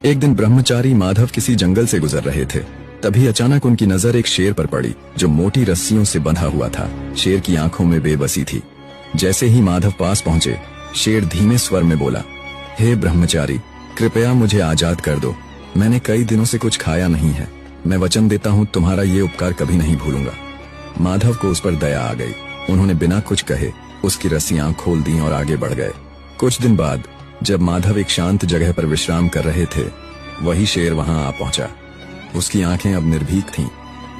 एक दिन ब्रह्मचारी माधव किसी जंगल से गुजर रहे थे। तभी अचानक उनकी नजर एक शेर पर पड़ी जो मोटी रस्सियों से बंधा हुआ था। शेर की आंखों में बेबसी थी। जैसे ही माधव पास पहुंचे, शेर धीमे स्वर में बोला, हे ब्रह्मचारी, कृपया मुझे आजाद कर दो। मैंने कई दिनों से कुछ खाया नहीं है। मैं वचन देता हूँ तुम्हारा ये उपकार कभी नहीं भूलूंगा। माधव को उस पर दया आ गई। उन्होंने बिना कुछ कहे उसकी रस्सियां खोल दी और आगे बढ़ गए। कुछ दिन बाद जब माधव एक शांत जगह पर विश्राम कर रहे थे, वही शेर वहां आ पहुंचा। उसकी आंखें अब निर्भीक थीं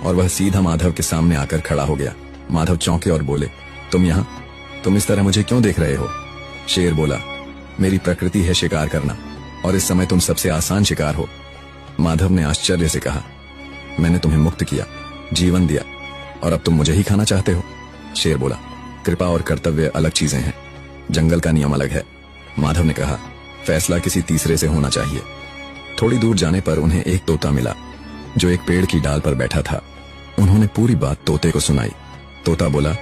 और वह सीधा माधव के सामने आकर खड़ा हो गया। माधव चौंके और बोले, तुम यहाँ? तुम इस तरह मुझे क्यों देख रहे हो? शेर बोला, मेरी प्रकृति है शिकार करना और इस समय तुम सबसे आसान शिकार हो। माधव ने आश्चर्य से कहा, मैंने तुम्हें मुक्त किया, जीवन दिया और अब तुम मुझे ही खाना चाहते हो? शेर बोला, कृपा और कर्तव्य अलग चीजें हैं, जंगल का नियम अलग है। माधव ने कहा, फैसला किसी तीसरे से होना चाहिए। थोड़ी दूर जाने पर उन्हें एक तोता मिला जो एक पेड़ की डाल पर बैठा था। उन्होंने पूरी बात तोते को सुनाई। तोता बोला,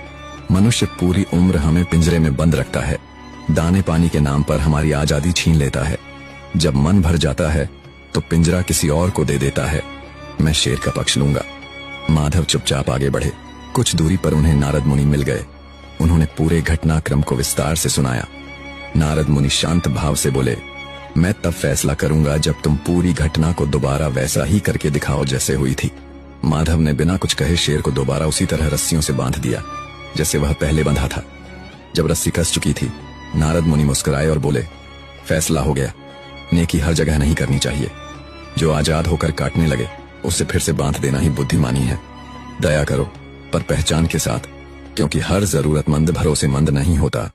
मनुष्य पूरी उम्र हमें पिंजरे में बंद रखता है, दाने पानी के नाम पर हमारी आजादी छीन लेता है। जब मन भर जाता है तो पिंजरा किसी और को दे देता है। मैं शेर का पक्ष लूंगा। माधव चुपचाप आगे बढ़े। कुछ दूरी पर उन्हें नारद मुनि मिल गए। उन्होंने पूरे घटनाक्रम को विस्तार से सुनाया। नारद मुनि शांत भाव से बोले, मैं तब फैसला करूंगा जब तुम पूरी घटना को दोबारा वैसा ही करके दिखाओ जैसे हुई थी। माधव ने बिना कुछ कहे शेर को दोबारा उसी तरह रस्सियों से बांध दिया जैसे वह पहले बंधा था। जब रस्सी कस चुकी थी, नारद मुनि मुस्कुराए और बोले, फैसला हो गया। नेकी हर जगह नहीं करनी चाहिए। जो आजाद होकर काटने लगे उसे फिर से बांध देना ही बुद्धिमानी है। दया करो, पर पहचान के साथ, क्योंकि हर जरूरतमंद भरोसेमंद नहीं होता।